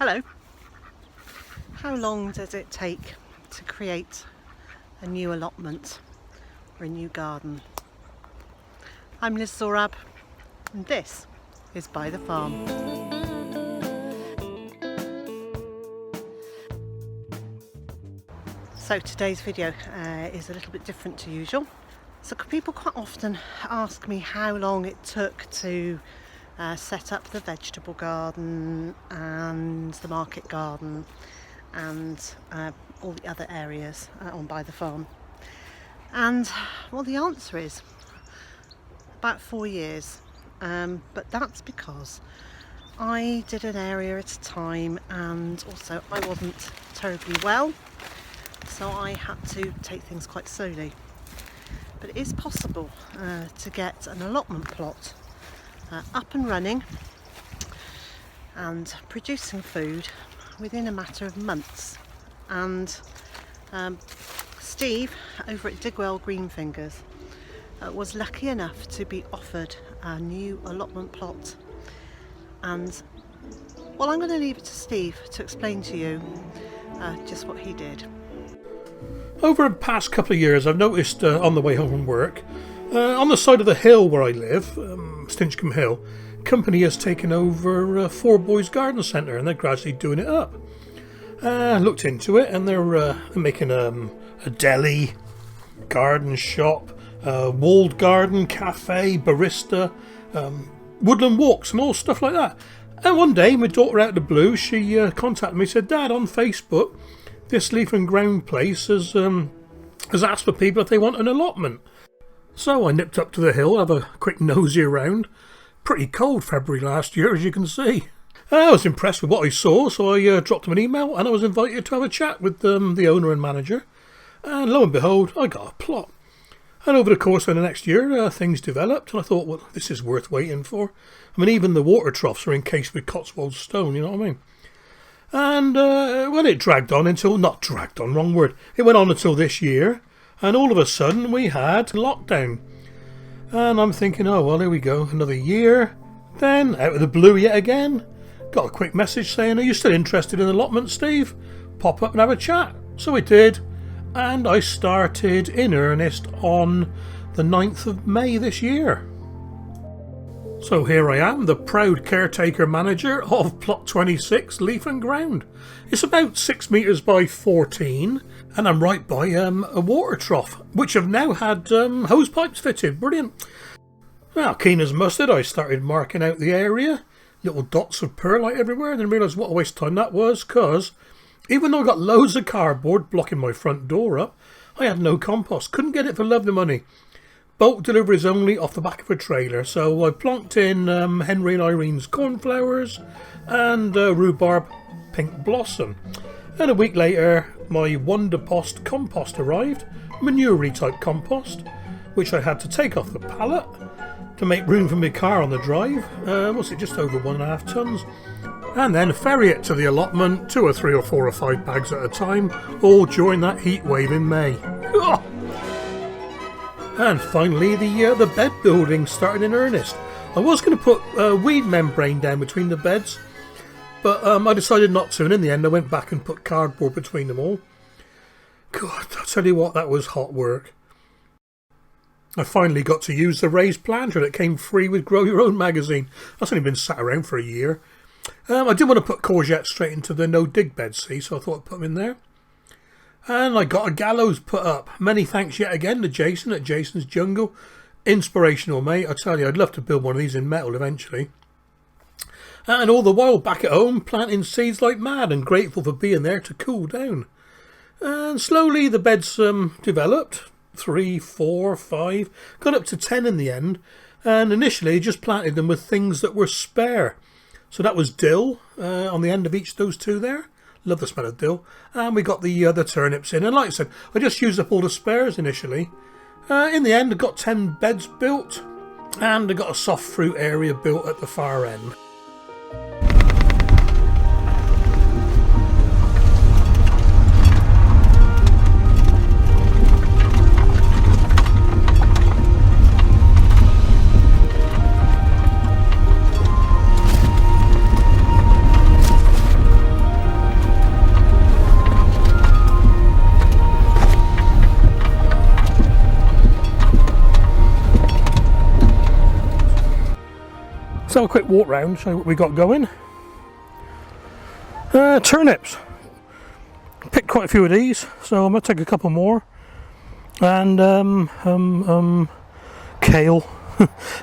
Hello. How long does it take to create a new allotment or a new garden? I'm Zorab and this is Byther Farm. So today's video is a little bit different to usual. So people quite often ask me how long it took to set up the vegetable garden and the market garden and all the other areas on Byther Farm. And well, the answer is about 4 years, but that's because I did an area at a time, and also I wasn't terribly well, so I had to take things quite slowly. But it is possible to get an allotment plot up and running and producing food within a matter of months. And Steve over at Digwell Greenfingers was lucky enough to be offered a new allotment plot, and well, I'm going to leave it to Steve to explain to you just what he did. Over the past couple of years, I've noticed on the way home from work, on the side of the hill where I live, Stinchcombe Hill, company has taken over Four Boys Garden Centre, and they're gradually doing it up. Looked into it, and they're making a deli, garden shop, walled garden, cafe, barista, woodland walks and all stuff like that. And one day, my daughter out of the blue, she contacted me and said, "Dad, on Facebook, this leaf and ground place has asked for people if they want an allotment." So I nipped up to the hill, have a quick nosy around. Pretty cold February last year, as you can see. I was impressed with what I saw, so I dropped them an email, and I was invited to have a chat with the owner and manager. And lo and behold, I got a plot. And over the course of the next year, things developed, and I thought, well, this is worth waiting for. I mean, even the water troughs are encased with Cotswold stone, you know what I mean? And well, it dragged on until, not dragged on, wrong word. It went on until this year, and all of a sudden we had lockdown. And I'm thinking, oh, well, here we go, another year. Then, out of the blue yet again, got a quick message saying, "Are you still interested in allotment, Steve? Pop up and have a chat." So I did, and I started in earnest on the 9th of May this year. So here I am, the proud caretaker manager of Plot 26, Leaf and Ground. It's about 6 metres by 14, and I'm right by a water trough, which have now had hose pipes fitted. Brilliant. Well, keen as mustard, I started marking out the area. Little dots of perlite everywhere, and then realised what a waste of time that was, because even though I got loads of cardboard blocking my front door up, I had no compost. Couldn't get it for love nor money. Bulk deliveries only off the back of a trailer, so I plonked in Henry and Irene's cornflowers and rhubarb pink blossom. And a week later, my Wonderpost compost arrived, manure type compost, which I had to take off the pallet to make room for my car on the drive. Was it just over 1.5 tons? And then ferry it to the allotment, 2 or 3 or 4 or 5 bags at a time, all during that heat wave in May. And finally, the bed building started in earnest. I was going to put a weed membrane down between the beds, but I decided not to, and in the end I went back and put cardboard between them all. God, I'll tell you what, that was hot work. I finally got to use the raised planter that came free with Grow Your Own magazine. That's only been sat around for a year. I did want to put courgettes straight into the no-dig bed, see, so I thought I'd put them in there. And I got a gallows put up. Many thanks yet again to Jason at Jason's Jungle. Inspirational, mate. I tell you, I'd love to build one of these in metal eventually. And all the while back at home, planting seeds like mad and grateful for being there to cool down. And slowly the beds developed. 3, 4, 5, got up to 10 in the end, and initially just planted them with things that were spare. So that was dill on the end of each of those 2 there. Love the smell of dill. And we got the turnips in, and like I said, I just used up all the spares initially. In the end I got 10 beds built, and I got a soft fruit area built at the far end. Let's have a quick walk round, show you what we got going. Turnips. Picked quite a few of these, so I'm going to take a couple more. And kale.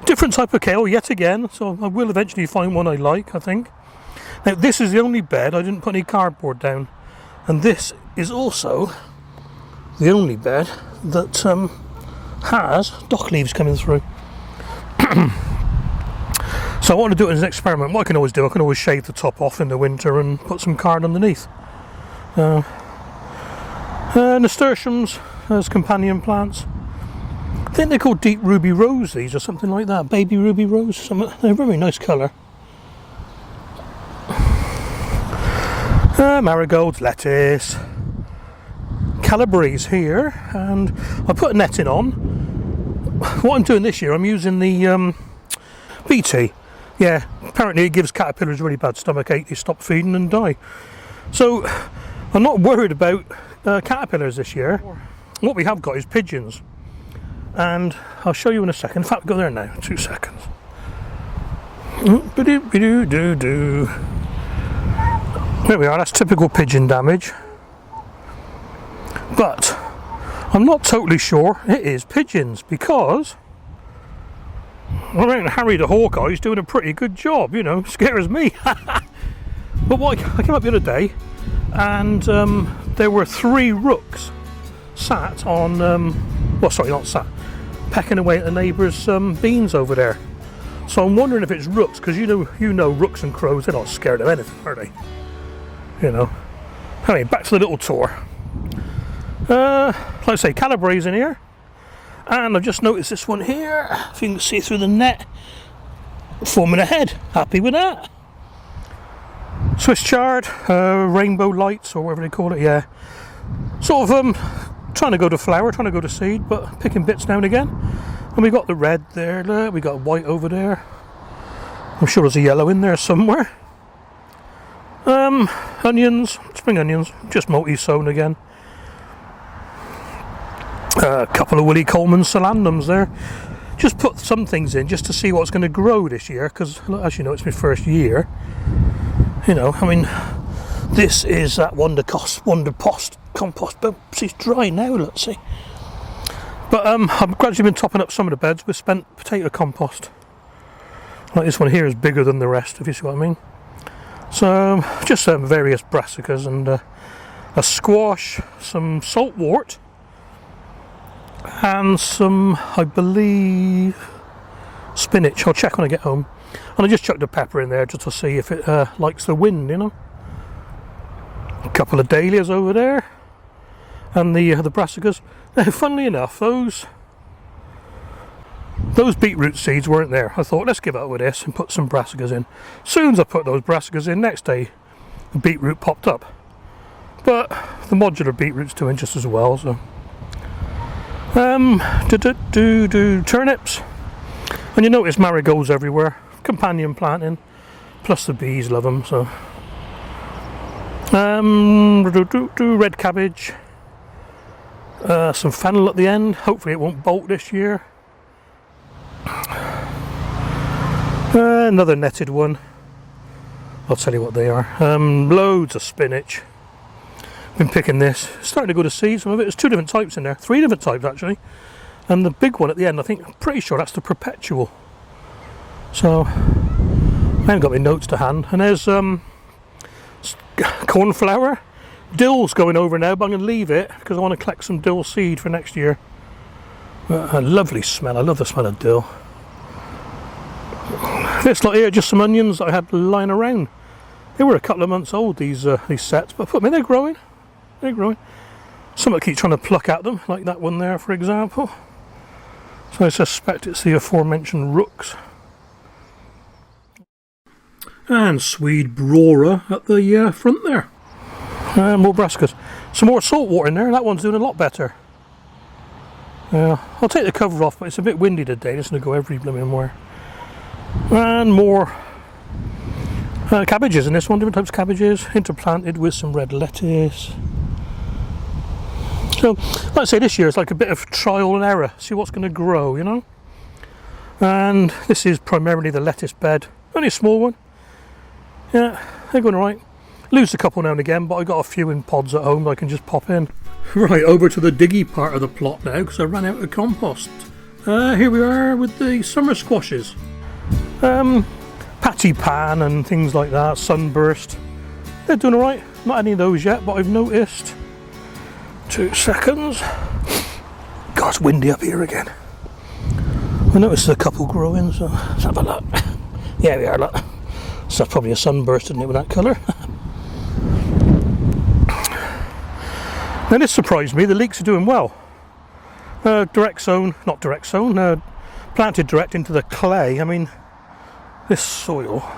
Different type of kale yet again, so I will eventually find one I like, I think. Now this is the only bed, I didn't put any cardboard down. And this is also the only bed that has dock leaves coming through. So I want to do it as an experiment. What I can always do, I can always shave the top off in the winter and put some card underneath. Nasturtiums as companion plants. I think they're called deep ruby rose, these, or something like that. Baby ruby rose. They're a very nice colour. Marigolds, lettuce. Calabrese here, and I put a netting on. What I'm doing this year, I'm using the BT. Yeah, apparently it gives caterpillars really bad stomach ache. They stop feeding and die. So I'm not worried about caterpillars this year. What we have got is pigeons, and I'll show you in a second. In fact, go there now. 2 seconds. There we are. That's typical pigeon damage. But I'm not totally sure it is pigeons, because I reckon Harry the Hawkeye's doing a pretty good job, you know, scares me. But what I came up the other day, and there were 3 rooks sat on, well, sorry, not sat, pecking away at the neighbour's beans over there. So I'm wondering if it's rooks, because you know rooks and crows, they're not scared of anything, are they? You know. Anyway, back to the little tour. Like I say, Calabrese in here, and I've just noticed this one here, if you can see through the net, forming a head. Happy with that. Swiss chard, rainbow lights, or whatever they call it, yeah. Sort of trying to go to flower, trying to go to seed, but picking bits now and again. And we got the red there, look, we got white over there. I'm sure there's a yellow in there somewhere. Onions, spring onions, just multi-sown again. A couple of Willie Coleman solandums there. Just put some things in just to see what's going to grow this year, because as you know, it's my first year. You know, I mean, this is that wonder compost, but it's dry now, let's see. But I've gradually been topping up some of the beds with spent potato compost. Like this one here is bigger than the rest, if you see what I mean. So just various brassicas and a squash, some saltwort, and some, I believe, spinach. I'll check when I get home. And I just chucked a pepper in there just to see if it likes the wind, you know. A couple of dahlias over there, and the brassicas. Now, funnily enough, those beetroot seeds weren't there. I thought, let's give up with this and put some brassicas in. As soon as I put those brassicas in, next day the beetroot popped up. But the modular beetroot's doing just as well, so. Turnips. And you notice marigolds everywhere. Companion planting. Plus the bees love them, so. Red cabbage. Some fennel at the end. Hopefully it won't bolt this year. Another netted one. I'll tell you what they are. Loads of spinach. Been picking this. Starting to go to seed, some of it. There's 2 different types in there. 3 different types actually. And the big one at the end, I'm pretty sure that's the perpetual. So I haven't got my notes to hand. And there's cornflower. Dill's going over now, but I'm going to leave it because I want to collect some dill seed for next year. A lovely smell. I love the smell of dill. This lot here, just some onions that I had lying around. They were a couple of months old, these sets, but put me, they're growing. They're growing. Some I keep trying to pluck at them, like that one there, for example. So I suspect it's the aforementioned rooks. And Swede Brora at the front there. More brassicas. Some more saltwater in there. That one's doing a lot better. I'll take the cover off, but it's a bit windy today. It's going to go every blooming where. And more cabbages in this one, different types of cabbages, interplanted with some red lettuce. So, like I say, this year it's like a bit of trial and error, see what's going to grow, you know. And this is primarily the lettuce bed. Only a small one. Yeah, they're going alright. Lose a couple now and again, but I got a few in pods at home that I can just pop in. Right, over to the diggy part of the plot now, because I ran out of compost. Here we are with the summer squashes. Patty pan and things like that, sunburst. They're doing alright. Not any of those yet, but I've noticed. 2 seconds. God, it's windy up here again. I noticed a couple growing, so let's have a look. Yeah, we are, look. So that's probably a sunburst, isn't it, with that colour? Now this surprised me, the leeks are doing well. Direct sown, not direct sown, planted direct into the clay. I mean, this soil,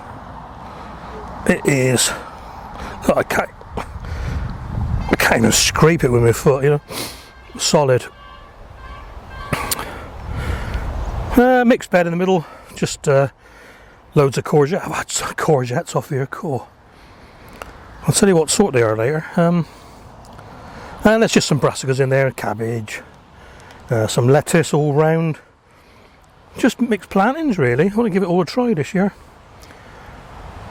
it is, God, I can't even scrape it with my foot, you know, solid. Mixed bed in the middle, just loads of courgette. I've had some courgettes off here, cool. I'll tell you what sort they are later. And there's just some brassicas in there, cabbage, some lettuce all round. Just mixed plantings really. I want to give it all a try this year.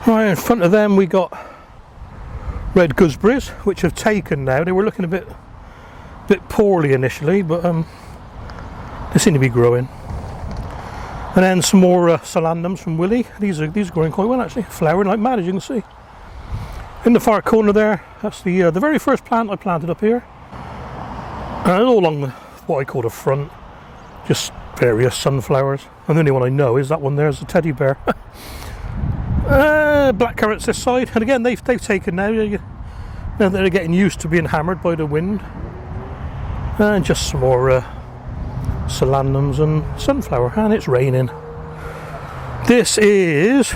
Right, in front of them we got red gooseberries, which have taken now. They were looking a bit poorly initially, but they seem to be growing. And then some more solandums from Willie. These are growing quite well actually, flowering like mad as you can see. In the far corner there, that's the very first plant I planted up here. And all along what I call the front, just various sunflowers. And the only one I know is that one there is a teddy bear. Black currants this side, and again they've taken now. Now they're getting used to being hammered by the wind. And just some more solandums and sunflower, and it's raining. This is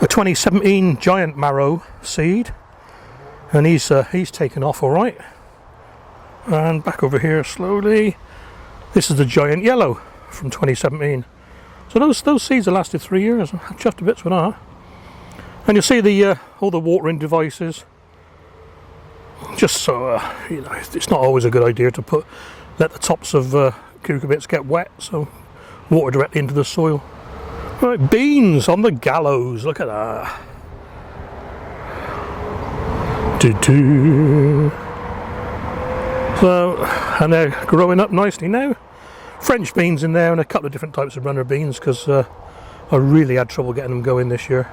a 2017 giant marrow seed, and he's taken off all right. And back over here slowly, this is the giant yellow from 2017. So those seeds have lasted 3 years. I'm chuffed to bits with that. And you'll see the all the watering devices. Just so you know, it's not always a good idea to let the tops of cucurbits get wet, so water directly into the soil. Right, beans on the gallows, look at that. So, and they're growing up nicely now. French beans in there and a couple of different types of runner beans, because I really had trouble getting them going this year.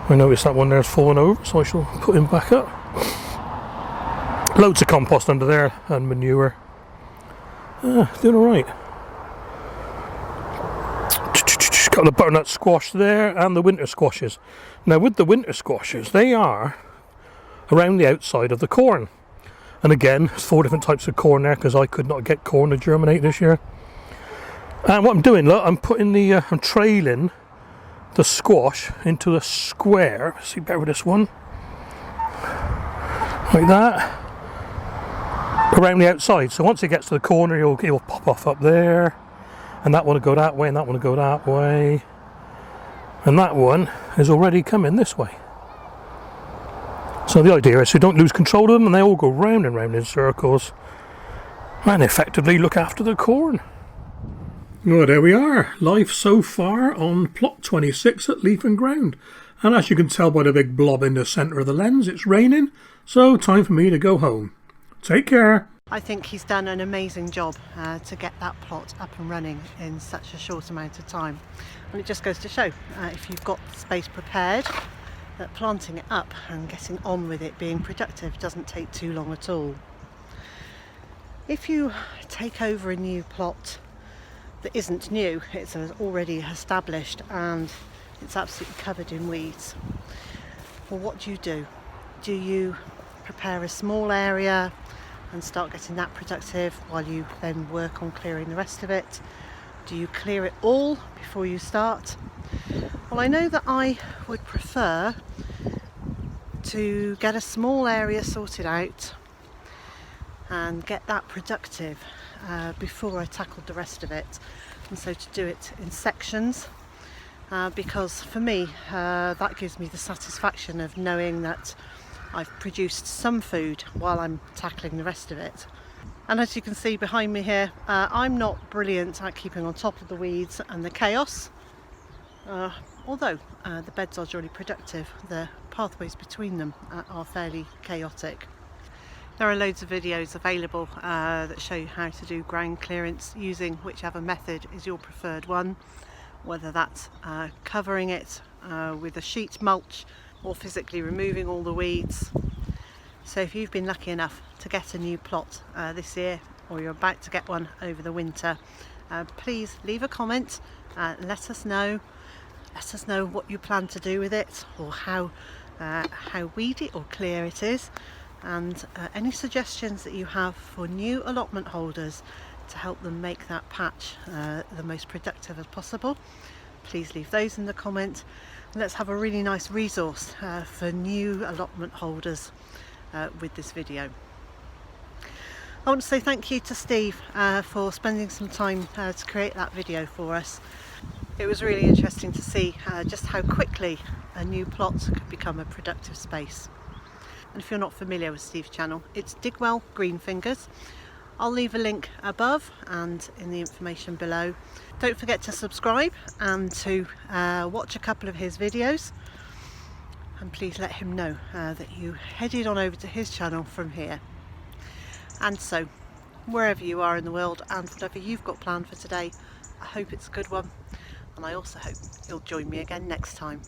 I noticed that one there's fallen over, so I shall put him back up. Loads of compost under there and manure. Doing alright. Got the butternut squash there and the winter squashes. Now with the winter squashes, they are around the outside of the corn. And again, there's 4 different types of corn there because I could not get corn to germinate this year. And what I'm doing, look, I'm trailing the squash into a square. See better with this one. Like that. Around the outside. So once it gets to the corner, he'll pop off up there. And that one will go that way, and that one will go that way. And that one is already coming this way. So the idea is you don't lose control of them, and they all go round and round in circles. And effectively look after the corn. Well, there we are. Life so far on plot 26 at Leaf and Ground. And as you can tell by the big blob in the centre of the lens, it's raining. So time for me to go home. Take care. I think he's done an amazing job to get that plot up and running in such a short amount of time. And it just goes to show, if you've got the space prepared, that planting it up and getting on with it being productive doesn't take too long at all. If you take over a new plot that isn't new, it's already established and it's absolutely covered in weeds, well, what do? Do you prepare a small area and start getting that productive while you then work on clearing the rest of it? Do you clear it all before you start? Well, I know that I would prefer to get a small area sorted out and get that productive before I tackled the rest of it, and so to do it in sections, because for me that gives me the satisfaction of knowing that I've produced some food while I'm tackling the rest of it. And as you can see behind me here, I'm not brilliant at keeping on top of the weeds and the chaos. Although the beds are jolly productive, the pathways between them are fairly chaotic. There are loads of videos available that show you how to do ground clearance using whichever method is your preferred one, whether that's covering it with a sheet mulch or physically removing all the weeds. So if you've been lucky enough to get a new plot this year, or you're about to get one over the winter, please leave a comment, let us know what you plan to do with it, or how weedy or clear it is, and any suggestions that you have for new allotment holders to help them make that patch the most productive as possible. Please leave those in the comment. Let's have a really nice resource for new allotment holders with this video. I want to say thank you to Steve for spending some time to create that video for us. It was really interesting to see just how quickly a new plot could become a productive space. And if you're not familiar with Steve's channel, it's Digwell Green Fingers. I'll leave a link above and in the information below. Don't forget to subscribe and to watch a couple of his videos. And please let him know that you headed on over to his channel from here. And so, wherever you are in the world and whatever you've got planned for today, I hope it's a good one. And I also hope you'll join me again next time.